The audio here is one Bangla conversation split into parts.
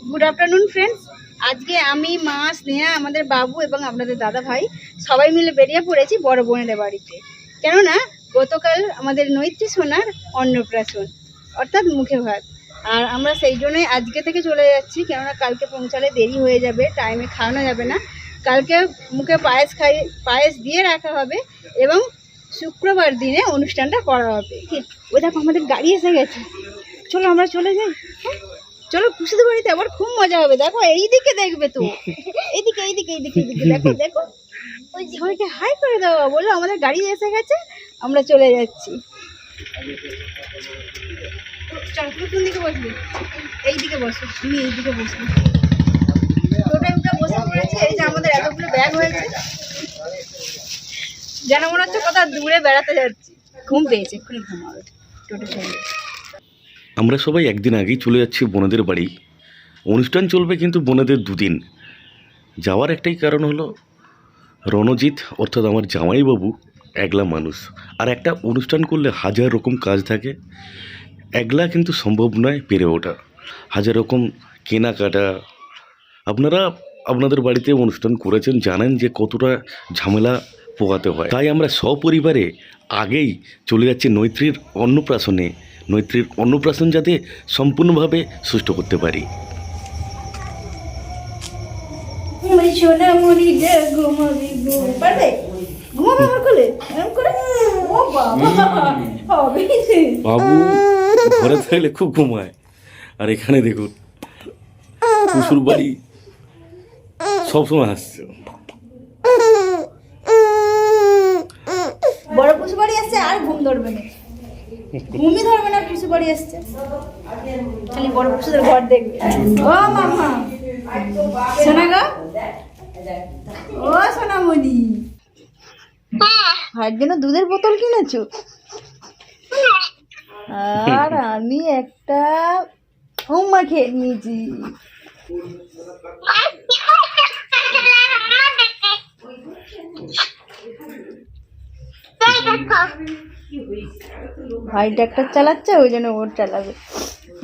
Good afternoon friends. আজকে আমি, মা, স্নেহা, আমাদের বাবু এবং আপনাদের দাদা ভাই সবাই মিলে বেরিয়ে পড়েছি বড় বোনেদের বাড়িতে। কেননা গতকাল আমাদের নৈত্রী সোনার অন্নপ্রাশন, অর্থাৎ মুখে ভাত। আর আমরা সেই জন্যই আজকে থেকে চলে যাচ্ছি, কেননা কালকে পৌঁছালে দেরি হয়ে যাবে, টাইমে খাওয়ানো যাবে না। কালকে মুখে পায়েস দিয়ে রাখা হবে এবং শুক্রবার দিনে অনুষ্ঠানটা করা হবে। ওই দেখো আমাদের গাড়ি এসে গেছে, চলো আমরা চলে যাই। চলো খুশিদের বাড়িতে আবার খুব মজা হবে। দেখো এইদিকে দেখবে তো, এইদিকে এইদিকে এইদিকে এইদিকে দেখো দেখো, ওই সবাইকে হাই করে দেওয়া বলো আমাদের গাড়ি এসে গেছে, আমরা চলে যাচ্ছি। চলো তুমি কোন দিকে বসবে? এইদিকে বসো, তুমি এইদিকে বসবে। টোটালটা বসে পড়েছে। এই যে আমাদের এতগুলো ব্যাগ হয়েছে, যেন মনে হচ্ছে কোথাও দূরে বেড়াতে যাচ্ছি। ঘুম পেয়েছে, এক্ষুনি ঘুমাবে টোটো সঙ্গে। আমরা সবাই একদিন আগেই চলে যাচ্ছি বোনেদের বাড়ি। অনুষ্ঠান চলবে কিন্তু বোনেদের দুদিন। যাওয়ার একটাই কারণ হলো রণজিৎ অর্থাৎ আমার জামাইবাবু একলা মানুষ, আর একটা অনুষ্ঠান করলে হাজার রকম কাজ থাকে, একলা কিন্তু সম্ভব নয় পেরে ওঠা। হাজার রকম কেনাকাটা, আপনারা আপনাদের বাড়িতে অনুষ্ঠান করেছেন, জানেন যে কতটা ঝামেলা পোহাতে হয়। তাই আমরা সপরিবারে আগেই চলে যাচ্ছি নৈত্রীর অন্নপ্রাশনে। নৈত্রীর অন্নপ্রাশন যাতে সম্পূর্ণভাবে সুষ্ঠু করতে পারি। বাবু ঘরে থাকলে খুব ঘুমায়, আর এখানে দেখুন শ্বশুর বাড়ি সবসময় আসছে। বড় পুষু বাড়ি আসছে আর ঘুম ধরবে না, ঘুমই ধরবে না। পুষু বাড়ি আসছে, খালি বড় পুষুদের ঘর দেখবে। ও মামা সোনা গো, ও সোনামণি, ভাইয়ের জন্য দুধের বোতল কিনেছো? আর আমি একটা হুম্মা খেয়ে নিয়েছি। ভাই ট্রাক্টর চালাচ্ছে, ওই জন্য ওর চালাবে।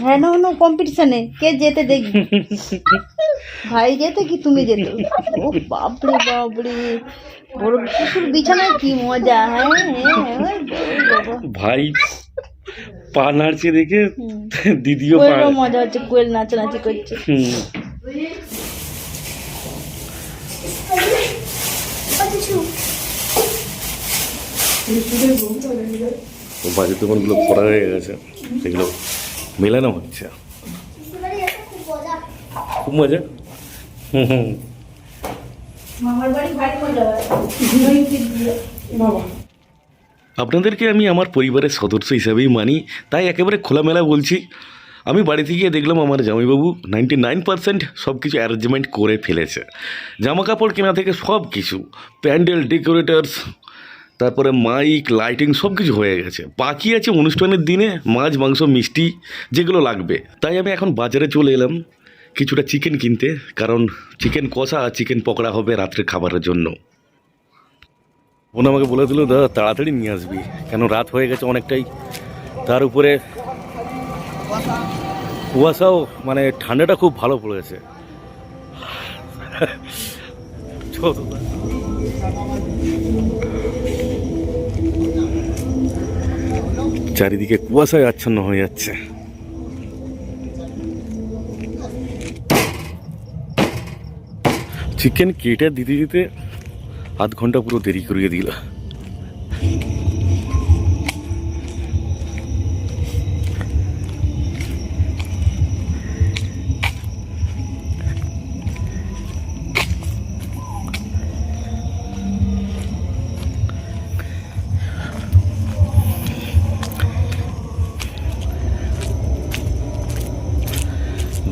হ্যাঁ না না, কম্পিটিশনে কে যেতে দেখবি, ভাই যেতে কি তুমি যেতে? ও বাপরে বাপরে, বড় কুকুর বিছানায় কি মজা। হ্যাঁ ভাই পা নাড়ছে দেখে দিদিও মজা হচ্ছে, কোয়েল নাচানাচি করছে। বাজে দোকানগুলো করা হয়ে গেছে, সেগুলো মেলানো হচ্ছে, খুব মজা। আপনাদেরকে আমি আমার পরিবারের সদস্য হিসাবেই মানি, তাই একেবারে খোলামেলা বলছি। আমি বাড়িতে গিয়ে দেখলাম আমার জামাইবাবু 99% সব কিছু অ্যারেঞ্জমেন্ট করে ফেলেছে। জামা কাপড় কেনা থেকে সব কিছু, প্যান্ডেল, ডেকোরেটার্স, তারপরে মাইক, লাইটিং সব কিছু হয়ে গেছে। বাকি আছে অনুষ্ঠানের দিনে মাছ, মাংস, মিষ্টি যেগুলো লাগবে। তাই আমি এখন বাজারে চলে এলাম কিছুটা চিকেন কিনতে, কারণ চিকেন কষা আর চিকেন পকোড়া হবে রাত্রের খাবারের জন্য। বোন আমাকে বলে দিল, দাদা তাড়াতাড়ি নিয়ে আসবি, কেন রাত হয়ে গেছে অনেকটাই। তার উপরে কুয়াশাও, মানে ঠান্ডাটা খুব ভালো পড়েছে। চারিদিকে কুয়াশায় আচ্ছন্ন হয়ে যাচ্ছে। চিকেন কেটে দিতে দিতে আধ ঘন্টা পুরো দেরি করিয়ে দিল।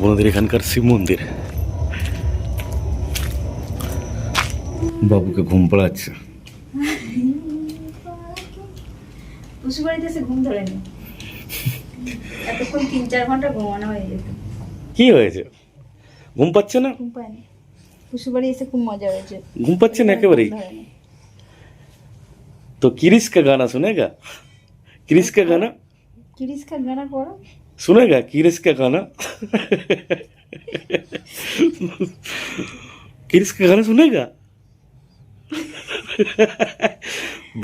বোনদের এখানকার শিব মন্দির। বাবুকে ঘুম পাড়াচ্ছে। পুষু বাড়িতে এসে ঘুম ধরেনি, এতক্ষণ 3-4 ঘন্টা ঘুমানো হয়ে যেত। কি হয়েছে, ঘুম পাচ্ছে না? ঘুম পায়নি, পুষু বাড়ি এসে খুব মজা হয়েছে। ঘুম পাচ্ছে না একেবারেই? तो किरिस का गाना सुनेगा? किरिस का गाना, किरिस का गाना पढ़ो। सुनेगा किरिस का गाना किरिस का गाना सुनेगा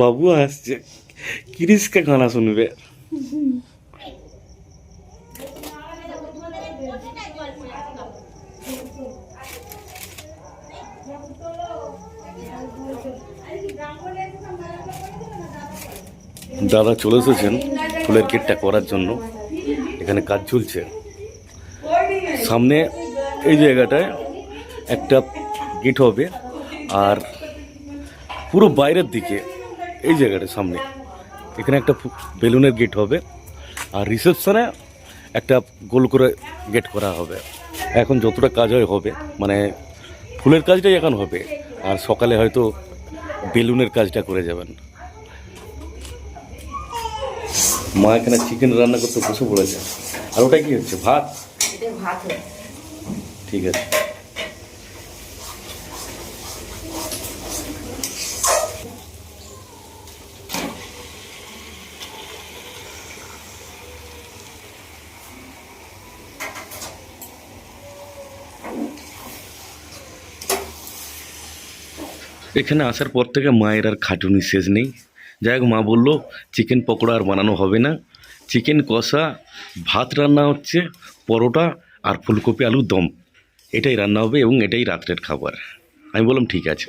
बाबू हासছে किरिस का गाना सुनबे দাদা চলে এসেছেন ফুলের গেটটা করার জন্য। এখানে কাজ চলছে। সামনে এই জায়গাটায় একটা গেট হবে, আর পুরো বাইরের দিকে এই জায়গাটা সামনে এখানে একটা বেলুনের গেট হবে, আর রিসেপশনে একটা গোল করে গেট করা হবে। এখন যতটা কাজ হয় হবে, মানে ফুলের কাজটাই এখন হবে, আর সকালে হয়তো বেলুনের কাজটা করে যাবেন। মা এখানে চিকেন রান্না করতে বসে পড়েছে। আর ওটা কি হচ্ছে? ভাত? ভাত ঠিক আছে। এখানে আসার পর থেকে মায়ের আর খাটুনি শেষ নেই। যাই হোক, মা বললো চিকেন পকোড়া আর বানানো হবে না, চিকেন কষা, ভাত রান্না হচ্ছে, পরোটা আর ফুলকপি আলুর দম, এটাই রান্না হবে এবং এটাই রাত্রের খাবার। আমি বললাম ঠিক আছে।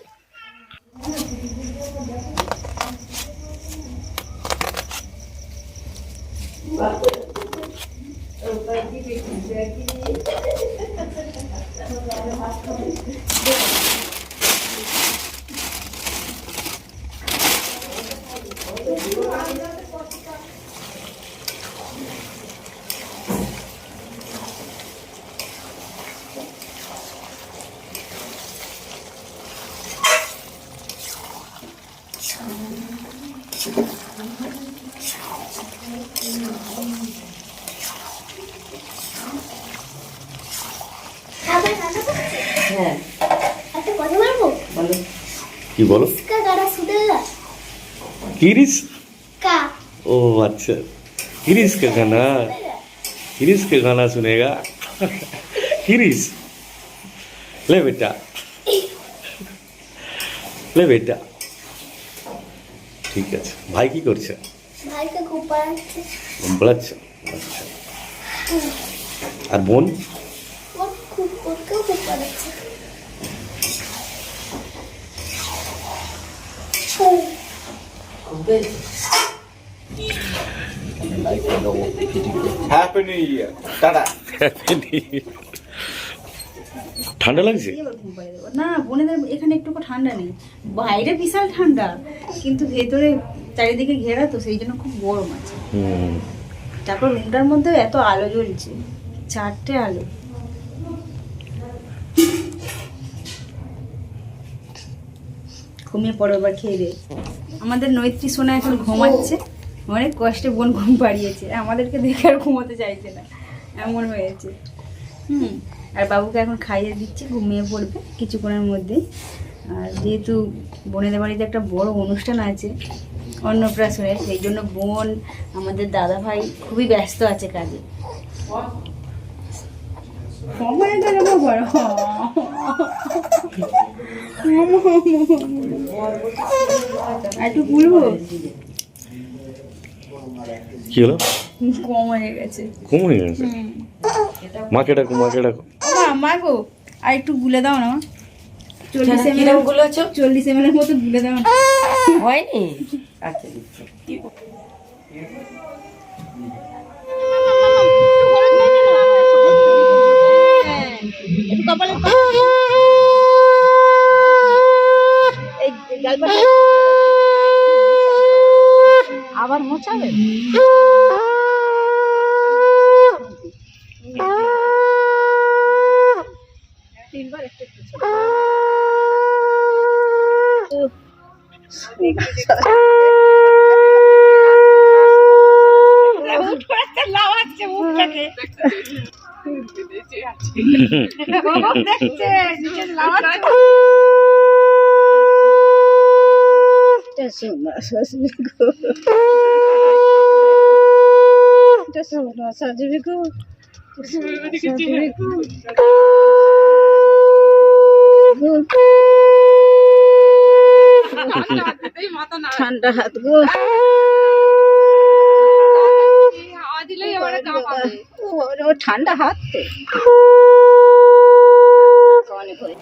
হ্যাঁ একটা কথা বলবো? বলো। কি বলো? इसका गाना सुनेगा? किरिस? का ओ अच्छा, किरिस का गाना, किरिस का गाना सुनेगा किरिस। ले बेटा, ले बेटा। ঠিক আছে। ভাই কি করছে? ভাইকে খুব পড়াচ্ছে। পড়াচ্ছে? আচ্ছা। আর বোন? ওকেও খুব পড়াচ্ছে। Happy new year, tata. ঠান্ডা লাগছে? না বোনেদের এখানে একটু ঠান্ডা নেই, বাইরে বিশাল ঠান্ডা, কিন্তু ভেতরে চারিদিকে ঘেরা তো সেই জন্য খুব গরম আছে। তারপর রুমটার মধ্যে এত আলো জ্বলছে, 4টে আলো। ঘুমিয়ে পড়ো এবার খেয়ে দে। আমাদের নৈত্রী সোনা এখন ঘুমাচ্ছে, অনেক কষ্টে বোন ঘুম পাড়িয়েছে, আমাদেরকে দেখে আর ঘুমোতে চাইছে না, এমন হয়েছে। আর বাবুকে এখন খাইয়ে দিচ্ছি, ঘুমিয়ে পড়বে কিছুক্ষণের মধ্যেই। আর যেহেতু বোনেদের বাড়িতে একটা বড় অনুষ্ঠান আছে অন্নপ্রাশনের, সেই জন্য বোন, আমাদের দাদা ভাই খুবই ব্যস্ত আছে কাজে। একটু বলবো, কি হলো? কম হয়ে গেছে। কম হয়ে গেছে? মাকে ডাকো, মাকে ডাকো। মা গো, আর একটু গুলে দাও না, 40 ml কিরম গুলো আছো? 40 ml এর মতো গুলে দাও না। হয়নি? আচ্ছা দিচ্ছি। একটু কপালে আবার মোচাবে। তিনবার একটু লাওয়াচ্ছে মুখটাকে, দেখছে নিচে লাওয়াচ্ছে। সাজিবি গো সাজিবি গো ঠান্ডা হাত গো ও ঠান্ডা হাত তো অনেক হয়ে